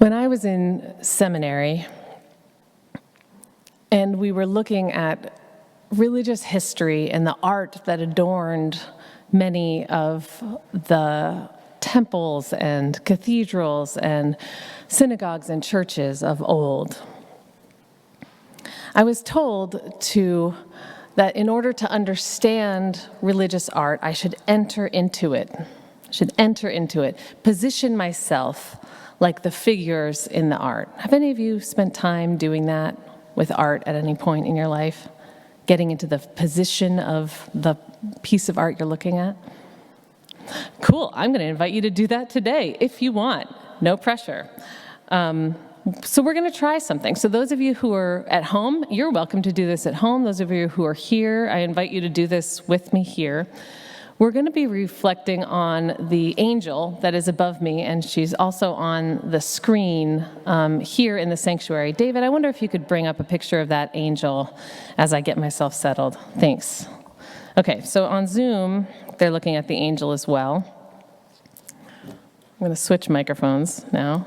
When I was in seminary, and we were looking at religious history and the art that adorned many of the temples and cathedrals and synagogues and churches of old, I was told that in order to understand religious art, I should enter into it, position myself like the figures in the art. Have any of you spent time doing that with art at any point in your life? Getting into the position of the piece of art you're looking at? Cool, I'm going to invite you to do that today if you want. No pressure. So we're going to try something. So those of you who are at home, you're welcome to do this at home. Those of you who are here, I invite you to do this with me here. We're going to be reflecting on the angel that is above me, and she's also on the screen here in the sanctuary. David, I wonder if you could bring up a picture of that angel as I get myself settled. Thanks. Okay, so on Zoom, they're looking at the angel as well. I'm going to switch microphones now.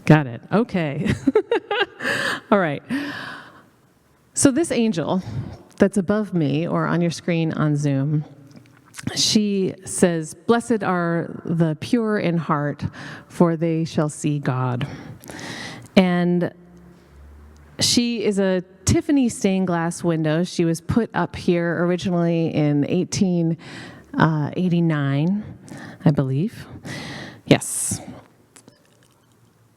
Got it. Okay. All right. So this angel that's above me or on your screen on Zoom, she says, "Blessed are the pure in heart, for they shall see God." And she is a Tiffany stained glass window. She was put up here originally in 1889, I believe. Yes.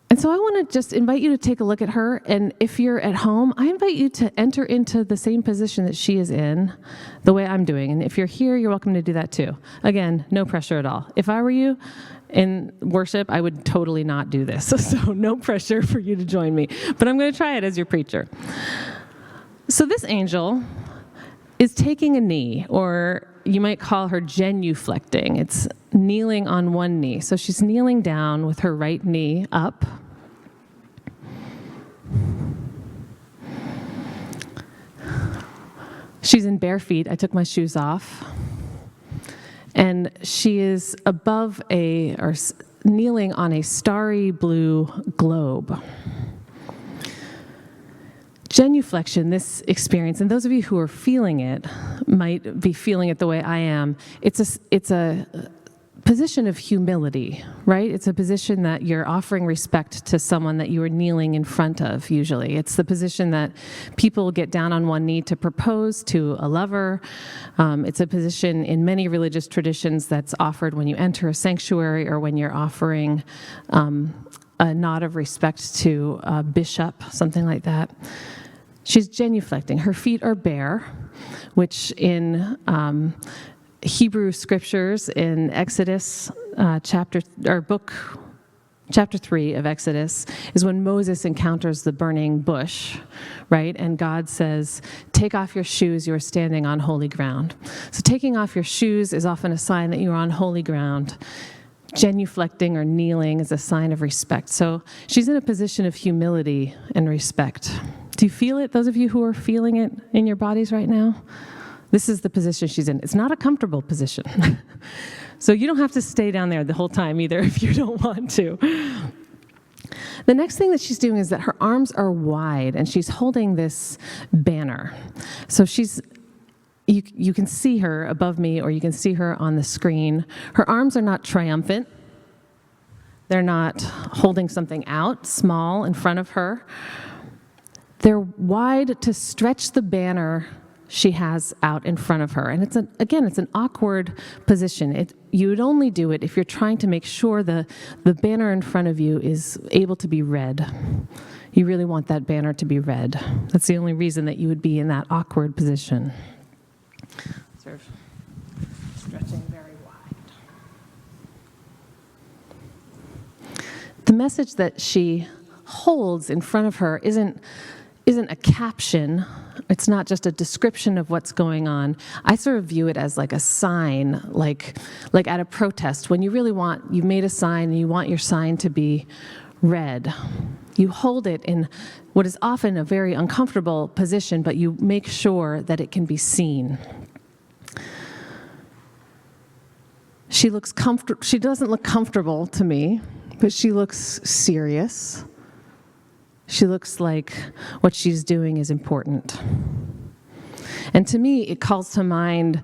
And so I want to just invite you to take a look at her, and if you're at home, I invite you to enter into the same position that she is in, the way I'm doing. And if you're here, you're welcome to do that too. Again, no pressure at all. If I were you in worship, I would totally not do this, so no pressure for you to join me. But I'm going to try it as your preacher. So this angel is taking a knee, or you might call her genuflecting. It's kneeling on one knee. So she's kneeling down with her right knee up. She's in bare feet. I took my shoes off. And she is kneeling on a starry blue globe. Genuflection, this experience, and those of you who are feeling it might be feeling it the way I am. It's a position of humility, right? It's a position that you're offering respect to someone that you are kneeling in front of, usually. It's the position that people get down on one knee to propose to a lover. It's a position in many religious traditions that's offered when you enter a sanctuary or when you're offering a nod of respect to a bishop, something like that. She's genuflecting. Her feet are bare, which in Hebrew scriptures in Exodus chapter 3 of Exodus is when Moses encounters the burning bush, right? And God says, "Take off your shoes, you are standing on holy ground." So taking off your shoes is often a sign that you are on holy ground. Genuflecting or kneeling is a sign of respect. So she's in a position of humility and respect. Do you feel it, those of you who are feeling it in your bodies right now? This is the position she's in. It's not a comfortable position. So you don't have to stay down there the whole time either if you don't want to. The next thing that she's doing is that her arms are wide and she's holding this banner. So you can see her above me or you can see her on the screen. Her arms are not triumphant. They're not holding something out small in front of her. They're wide to stretch the banner she has out in front of her. And it's an awkward position. You would only do it if you're trying to make sure the banner in front of you is able to be read. You really want that banner to be read. That's the only reason that you would be in that awkward position. Sort of stretching very wide. The message that she holds in front of her isn't a caption. It's not just a description of what's going on. I sort of view it as like a sign, like at a protest, when you've made a sign and you want your sign to be read. You hold it in what is often a very uncomfortable position, but you make sure that it can be seen. She doesn't look comfortable to me, but she looks serious. She looks like what she's doing is important. And to me, it calls to mind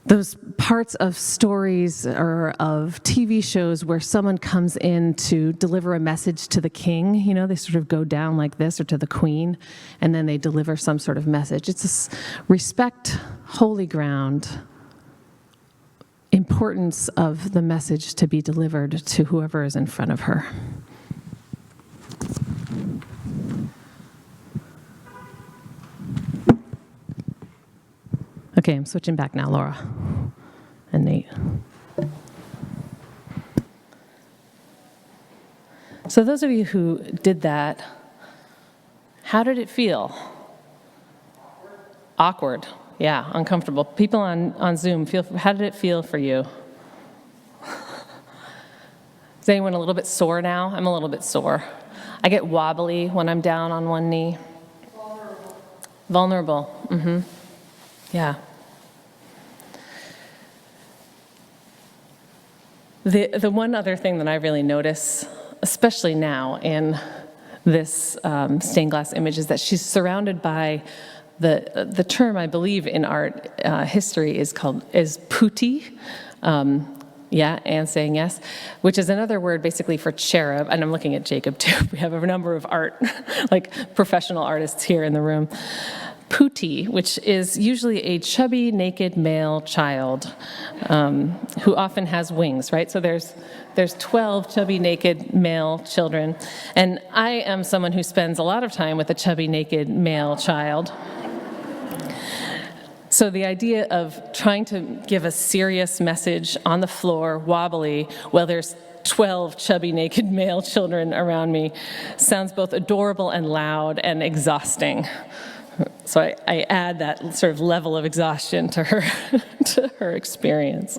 those parts of stories or of TV shows where someone comes in to deliver a message to the king. You know, they sort of go down like this, or to the queen, and then they deliver some sort of message. It's this respect, holy ground, importance of the message to be delivered to whoever is in front of her. Okay, I'm switching back now, Laura and Nate. So those of you who did that, how did it feel? Awkward. Yeah, uncomfortable. People on Zoom, how did it feel for you? Is anyone a little bit sore now? I'm a little bit sore. I get wobbly when I'm down on one knee. Vulnerable. Mm-hmm. Yeah. The one other thing that I really notice, especially now in this stained glass image, is that she's surrounded by the term, I believe, in art history is putti. Yeah, and saying yes, which is another word basically for cherub. And I'm looking at Jacob too. We have a number of like professional artists here in the room. Putti, which is usually a chubby, naked male child who often has wings, right? So there's 12 chubby, naked male children. And I am someone who spends a lot of time with a chubby, naked male child. So the idea of trying to give a serious message on the floor, wobbly, while there's 12 chubby, naked male children around me sounds both adorable and loud and exhausting. So I add that sort of level of exhaustion to her experience.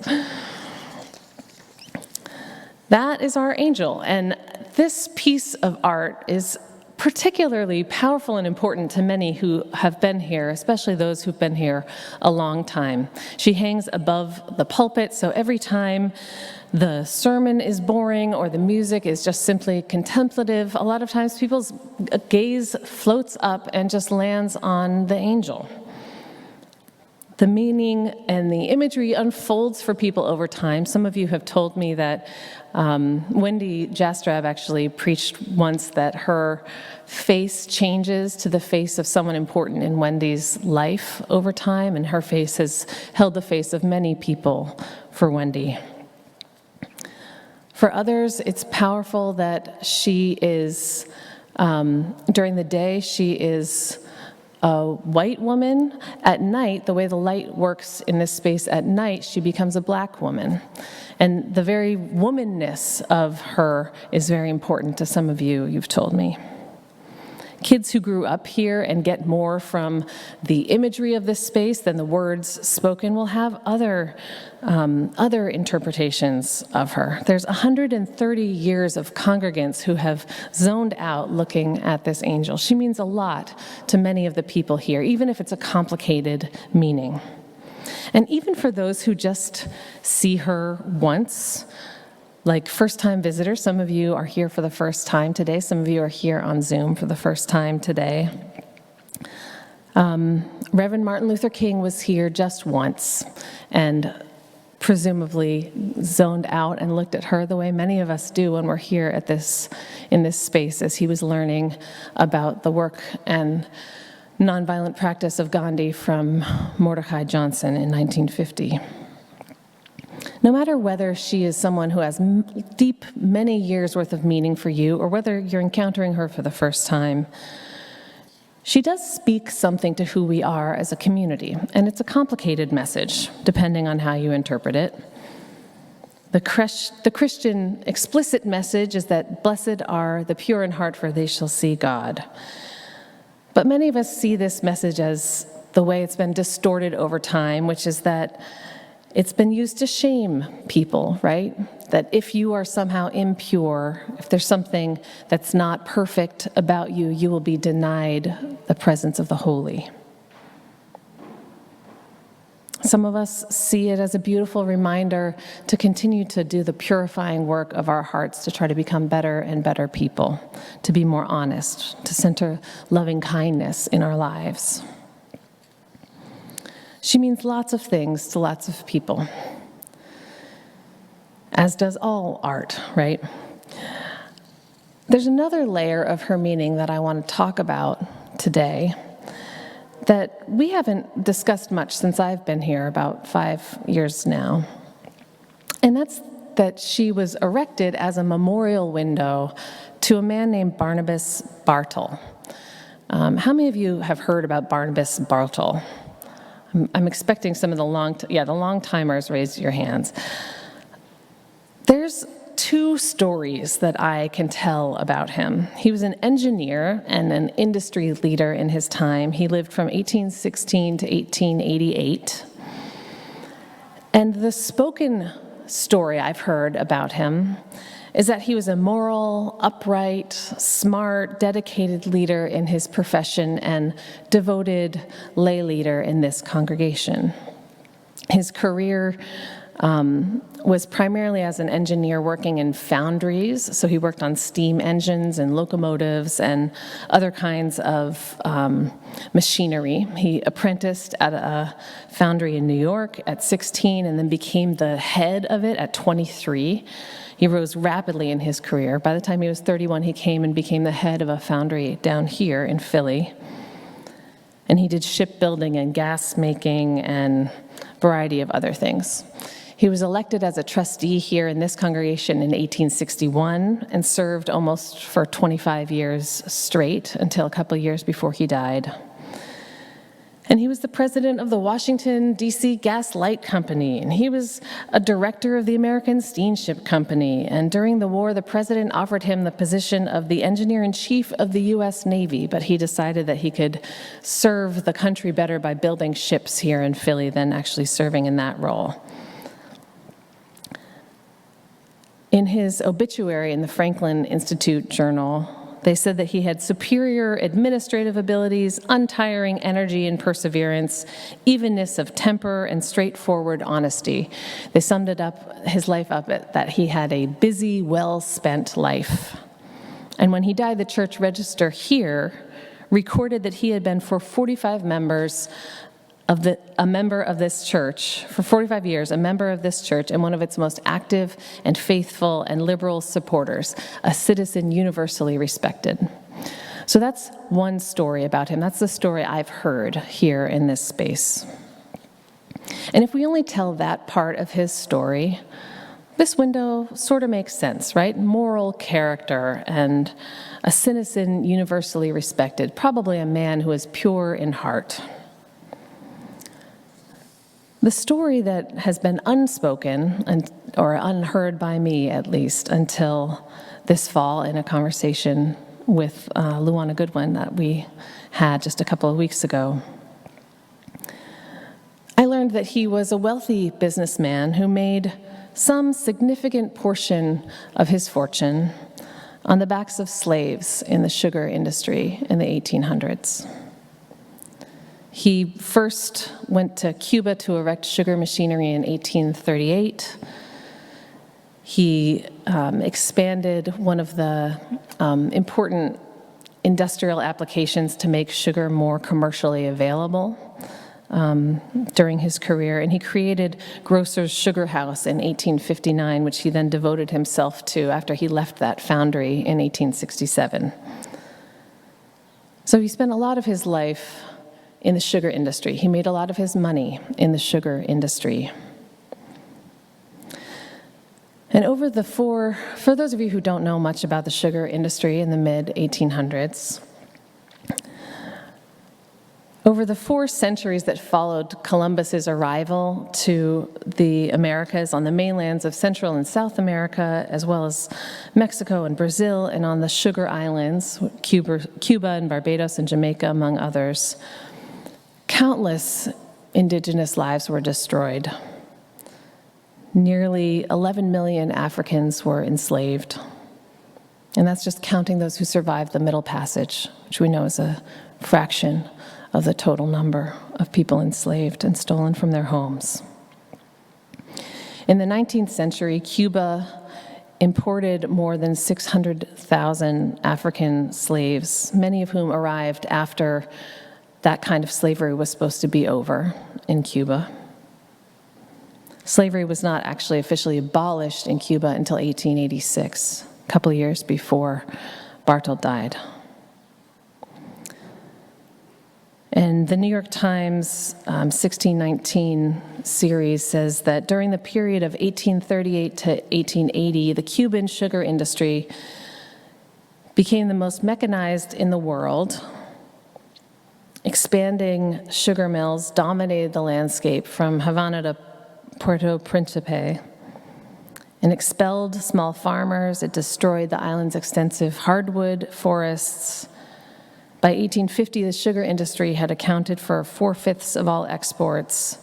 That is our angel, and this piece of art is particularly powerful and important to many who have been here, especially those who've been here a long time. She hangs above the pulpit, so every time the sermon is boring or the music is just simply contemplative, a lot of times people's gaze floats up and just lands on the angel. The meaning and the imagery unfolds for people over time. Some of you have told me that Wendy Jastrab actually preached once that her face changes to the face of someone important in Wendy's life over time, and her face has held the face of many people for Wendy. For others, it's powerful that she is, during the day, she is a white woman. At night, the way the light works in this space at night, she becomes a black woman. And the very womanness of her is very important to some of you, you've told me. Kids who grew up here and get more from the imagery of this space than the words spoken will have other interpretations of her. There's 130 years of congregants who have zoned out looking at this angel. She means a lot to many of the people here, even if it's a complicated meaning. And even for those who just see her once, like first-time visitors, some of you are here for the first time today. Some of you are here on Zoom for the first time today. Reverend Martin Luther King was here just once and presumably zoned out and looked at her the way many of us do when we're here in this space as he was learning about the work and nonviolent practice of Gandhi from Mordecai Johnson in 1950. No matter whether she is someone who has deep, many years' worth of meaning for you, or whether you're encountering her for the first time, she does speak something to who we are as a community, and it's a complicated message, depending on how you interpret it. The Christian explicit message is that blessed are the pure in heart, for they shall see God. But many of us see this message as the way it's been distorted over time, which is that it's been used to shame people, right? That if you are somehow impure, if there's something that's not perfect about you, you will be denied the presence of the holy. Some of us see it as a beautiful reminder to continue to do the purifying work of our hearts to try to become better and better people, to be more honest, to center loving kindness in our lives. She means lots of things to lots of people, as does all art, right? There's another layer of her meaning that I want to talk about today that we haven't discussed much since I've been here, about 5 years now. And that's that she was erected as a memorial window to a man named Barnabas Bartle. How many of you have heard about Barnabas Bartle? I'm expecting some of the long-timers raise your hands. There's 2 stories that I can tell about him. He was an engineer and an industry leader in his time. He lived from 1816 to 1888. And the spoken story I've heard about him is that he was a moral, upright, smart, dedicated leader in his profession and devoted lay leader in this congregation. His career was primarily as an engineer working in foundries, so he worked on steam engines and locomotives and other kinds of machinery. He apprenticed at a foundry in New York at 16 and then became the head of it at 23. He rose rapidly in his career. By the time he was 31, he came and became the head of a foundry down here in Philly. And he did shipbuilding and gas making and a variety of other things. He was elected as a trustee here in this congregation in 1861 and served almost for 25 years straight until a couple of years before he died. And he was the president of the Washington, D.C. Gas Light Company, and he was a director of the American Steamship Company. And during the war, the president offered him the position of the engineer-in-chief of the U.S. Navy, but he decided that he could serve the country better by building ships here in Philly than actually serving in that role. In his obituary in the Franklin Institute Journal, they said that he had superior administrative abilities, untiring energy and perseverance, evenness of temper, and straightforward honesty. They summed his life up that he had a busy, well-spent life. And when he died, the church register here recorded that he had been for 45 a member of this church, for 45 years, a member of this church and one of its most active and faithful and liberal supporters, a citizen universally respected. So that's one story about him. That's the story I've heard here in this space. And if we only tell that part of his story, this window sort of makes sense, right? Moral character and a citizen universally respected, probably a man who is pure in heart. The story that has been unspoken, or unheard by me at least, until this fall in a conversation with Luana Goodwin that we had just a couple of weeks ago. I learned that he was a wealthy businessman who made some significant portion of his fortune on the backs of slaves in the sugar industry in the 1800s. He first went to Cuba to erect sugar machinery in 1838. He expanded one of the important industrial applications to make sugar more commercially available during his career. And he created Grocer's Sugar House in 1859, which he then devoted himself to after he left that foundry in 1867. So he spent a lot of his life in the sugar industry. He made a lot of his money in the sugar industry. And for those of you who don't know much about the sugar industry in the mid-1800s, Over the 4 centuries that followed Columbus's arrival to the Americas on the mainlands of Central and South America, as well as Mexico and Brazil, and on the Sugar Islands, Cuba and Barbados and Jamaica, among others, countless indigenous lives were destroyed. Nearly 11 million Africans were enslaved. And that's just counting those who survived the Middle Passage, which we know is a fraction of the total number of people enslaved and stolen from their homes. In the 19th century, Cuba imported more than 600,000 African slaves, many of whom arrived after that kind of slavery was supposed to be over in Cuba. Slavery was not actually officially abolished in Cuba until 1886, a couple of years before Bartol died. And the New York Times 1619 series says that during the period of 1838 to 1880, the Cuban sugar industry became the most mechanized in the world. Expanding sugar mills dominated the landscape from Havana to Puerto Principe and expelled small farmers. It destroyed the island's extensive hardwood forests. By 1850, the sugar industry had accounted for 4/5 of all exports.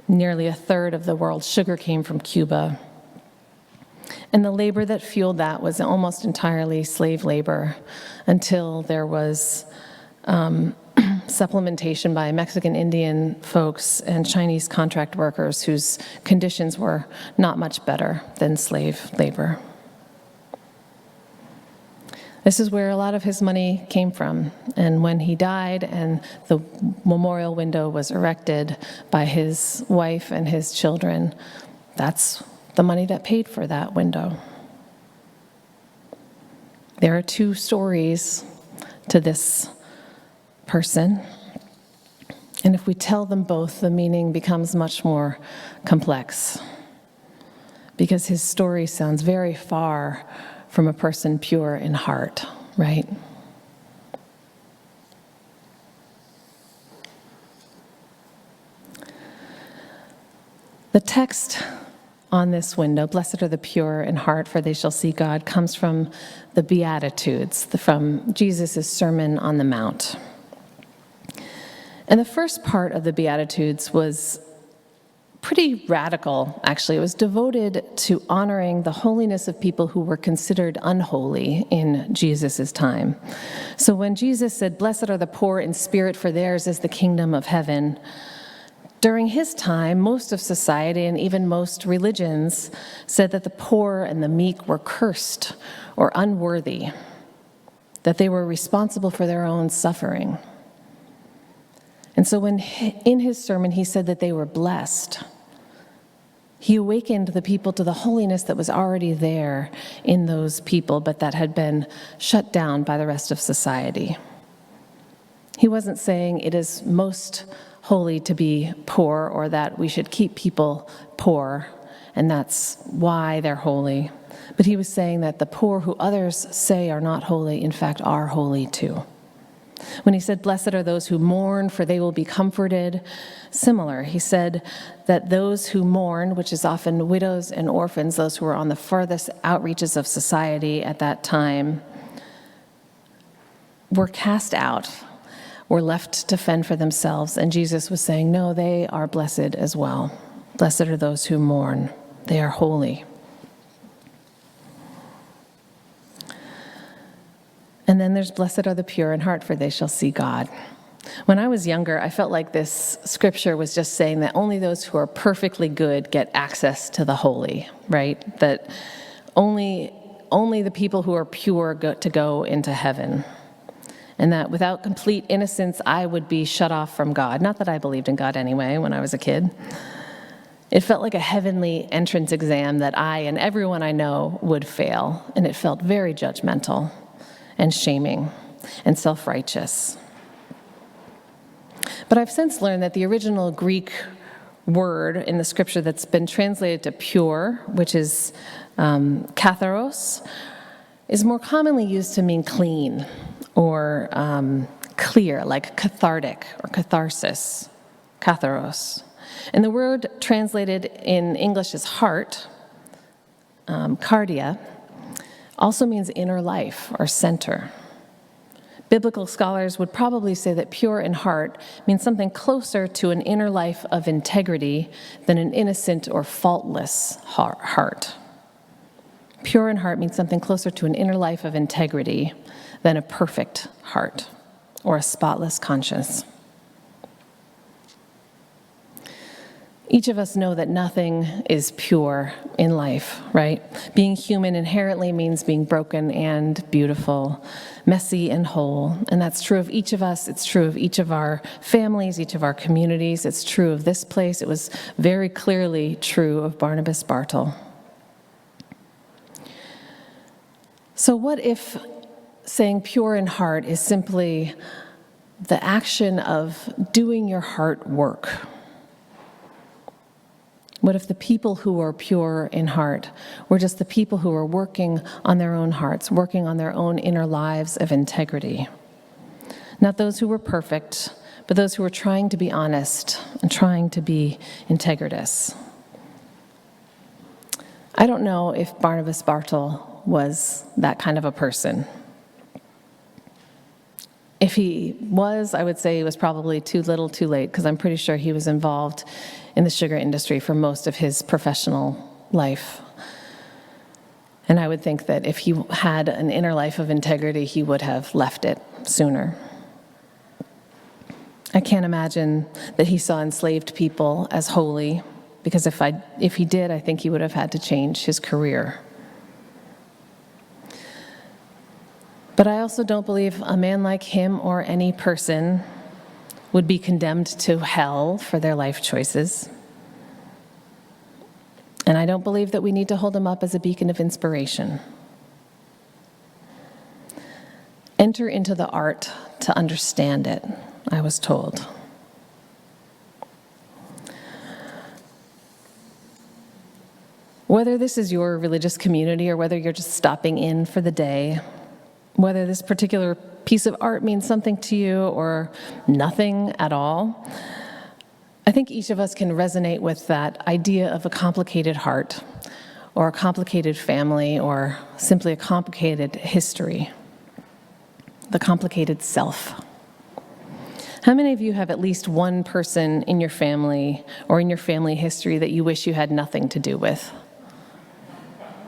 Nearly a third of the world's sugar came from Cuba. And the labor that fueled that was almost entirely slave labor until there was supplementation by Mexican Indian folks and Chinese contract workers whose conditions were not much better than slave labor. This is where a lot of his money came from. And when he died and the memorial window was erected by his wife and his children, that's the money that paid for that window. There are 2 stories to this person. And if we tell them both, the meaning becomes much more complex, because his story sounds very far from a person pure in heart, right? The text on this window, "Blessed are the pure in heart, for they shall see God," comes from the Beatitudes, from Jesus' Sermon on the Mount. And the first part of the Beatitudes was pretty radical, actually. It was devoted to honoring the holiness of people who were considered unholy in Jesus' time. So when Jesus said, "Blessed are the poor in spirit, for theirs is the kingdom of heaven," during his time, most of society and even most religions said that the poor and the meek were cursed or unworthy, that they were responsible for their own suffering. And so when in his sermon he said that they were blessed, he awakened the people to the holiness that was already there in those people, but that had been shut down by the rest of society. He wasn't saying it is most holy to be poor, or that we should keep people poor, and that's why they're holy. But he was saying that the poor who others say are not holy, in fact, are holy too. When he said, "Blessed are those who mourn, for they will be comforted," similar. He said that those who mourn, which is often widows and orphans, those who were on the farthest outreaches of society at that time, were cast out, were left to fend for themselves. And Jesus was saying, no, they are blessed as well. Blessed are those who mourn. They are holy. And then there's "Blessed are the pure in heart, for they shall see God." When I was younger, I felt like this scripture was just saying that only those who are perfectly good get access to the holy, right? That only the people who are pure get to go into heaven. And that without complete innocence, I would be shut off from God. Not that I believed in God anyway when I was a kid. It felt like a heavenly entrance exam that I and everyone I know would fail. And it felt very judgmental and shaming and self-righteous. But I've since learned that the original Greek word in the scripture that's been translated to pure, which is katharos, is more commonly used to mean clean or clear, like cathartic or catharsis, katharos. And the word translated in English as heart, cardia, also means inner life or center. Biblical scholars would probably say that pure in heart means something closer to an inner life of integrity than an innocent or faultless heart. Pure in heart means something closer to an inner life of integrity than a perfect heart or a spotless conscience. Each of us know that nothing is pure in life, right? Being human inherently means being broken and beautiful, messy and whole. And that's true of each of us. It's true of each of our families, each of our communities. It's true of this place. It was very clearly true of Barnabas Bartle. So what if saying pure in heart is simply the action of doing your heart work? What if the people who are pure in heart were just the people who are working on their own hearts, working on their own inner lives of integrity? Not those who were perfect, but those who were trying to be honest and trying to be integritous. I don't know if Barnabas Bartle was that kind of a person. If he was, I would say he was probably too little, too late, because I'm pretty sure he was involved in the sugar industry for most of his professional life. And I would think that if he had an inner life of integrity, he would have left it sooner. I can't imagine that he saw enslaved people as holy, because if he did, I think he would have had to change his career. But I also don't believe a man like him or any person would be condemned to hell for their life choices. And I don't believe that we need to hold him up as a beacon of inspiration. Enter into the art to understand it, I was told. Whether this is your religious community or whether you're just stopping in for the day, whether this particular piece of art means something to you or nothing at all, I think each of us can resonate with that idea of a complicated heart or a complicated family or simply a complicated history, the complicated self. How many of you have at least one person in your family or in your family history that you wish you had nothing to do with?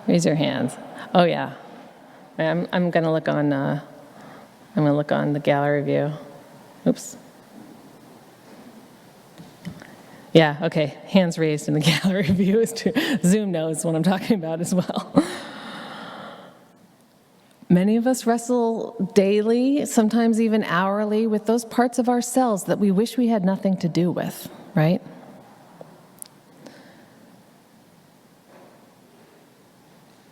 Raise your hands. Oh yeah. I'm going to look on the gallery view. Oops. Yeah, okay. Hands raised in the gallery view is too. Zoom knows what I'm talking about as well. Many of us wrestle daily, sometimes even hourly, with those parts of ourselves that we wish we had nothing to do with, right?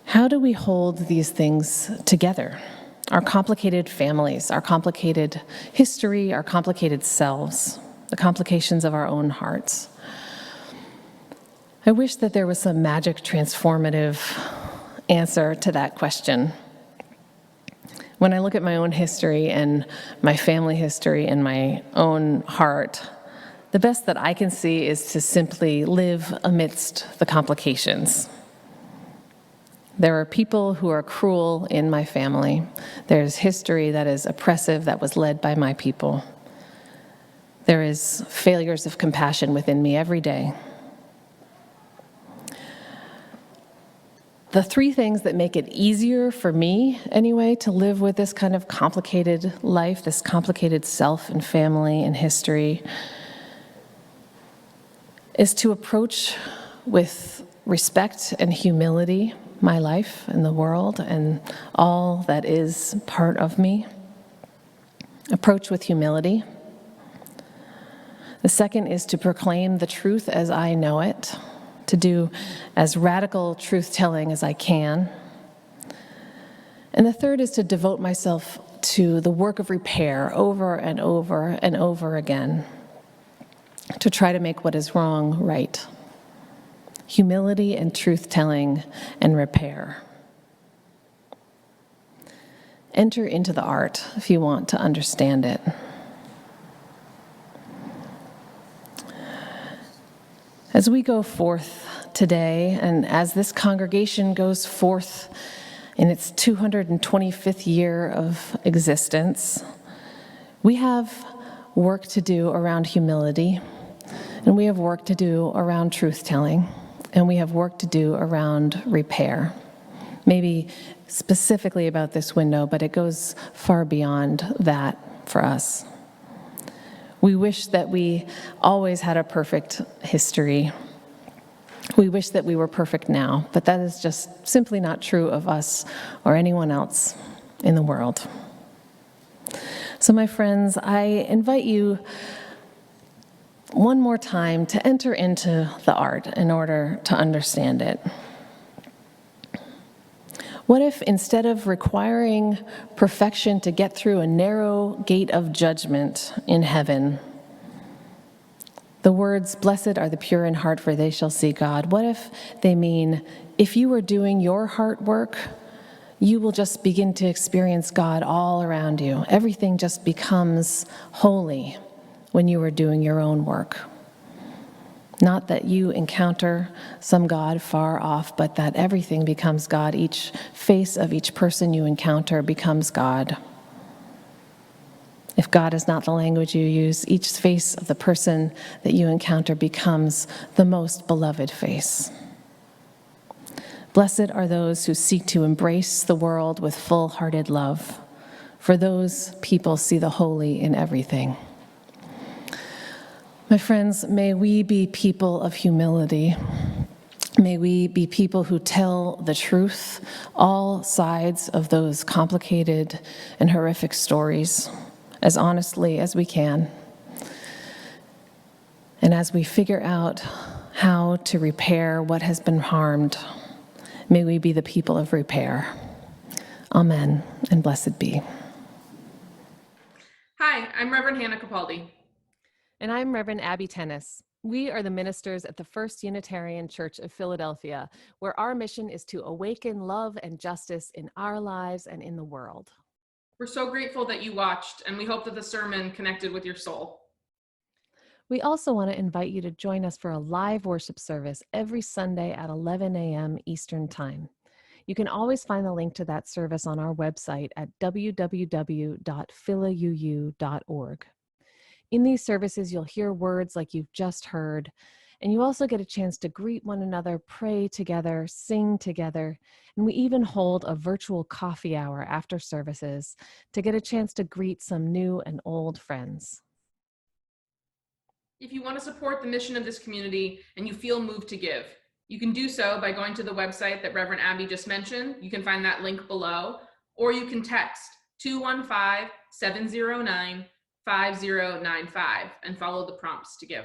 How do we hold these things together? Our complicated families, our complicated history, our complicated selves, the complications of our own hearts. I wish that there was some magic transformative answer to that question. When I look at my own history and my family history and my own heart, the best that I can see is to simply live amidst the complications. There are people who are cruel in my family. There's history that is oppressive that was led by my people. There is failures of compassion within me every day. The three things that make it easier for me, anyway, to live with this kind of complicated life, this complicated self and family and history, is to approach with respect and humility my life and the world and all that is part of me. Approach with humility. The second is to proclaim the truth as I know it, to do as radical truth-telling as I can. And the third is to devote myself to the work of repair over and over and over again, to try to make what is wrong right. Humility and truth-telling and repair. Enter into the art if you want to understand it. As we go forth today, and as this congregation goes forth in its 225th year of existence, we have work to do around humility, and we have work to do around truth-telling, and we have work to do around repair. Maybe specifically about this window, but it goes far beyond that for us. We wish that we always had a perfect history. We wish that we were perfect now, but that is just simply not true of us or anyone else in the world. So my friends, I invite you one more time to enter into the art in order to understand it. What if instead of requiring perfection to get through a narrow gate of judgment in heaven, the words, "Blessed are the pure in heart, for they shall see God," what if they mean, if you are doing your heart work, you will just begin to experience God all around you. Everything just becomes holy when you are doing your own work. Not that you encounter some God far off, but that everything becomes God. Each face of each person you encounter becomes God. If God is not the language you use, each face of the person that you encounter becomes the most beloved face. Blessed are those who seek to embrace the world with full-hearted love, for those people see the holy in everything. My friends, may we be people of humility. May we be people who tell the truth, all sides of those complicated and horrific stories, as honestly as we can. And as we figure out how to repair what has been harmed, may we be the people of repair. Amen, and blessed be. Hi, I'm Reverend Hannah Capaldi. And I'm Reverend Abbey Tennis. We are the ministers at the First Unitarian Church of Philadelphia, where our mission is to awaken love and justice in our lives and in the world. We're so grateful that you watched, and we hope that the sermon connected with your soul. We also want to invite you to join us for a live worship service every Sunday at 11 a.m. Eastern Time. You can always find the link to that service on our website at www.philauu.org. In these services, you'll hear words like you've just heard, and you also get a chance to greet one another, pray together, sing together, and we even hold a virtual coffee hour after services to get a chance to greet some new and old friends. If you want to support the mission of this community and you feel moved to give, you can do so by going to the website that Reverend Abbey just mentioned. You can find that link below, or you can text 215-709-5095 and follow the prompts to give.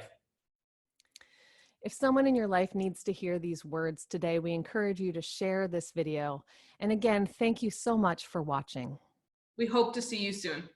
If someone in your life needs to hear these words today, we encourage you to share this video. And again, thank you so much for watching. We hope to see you soon.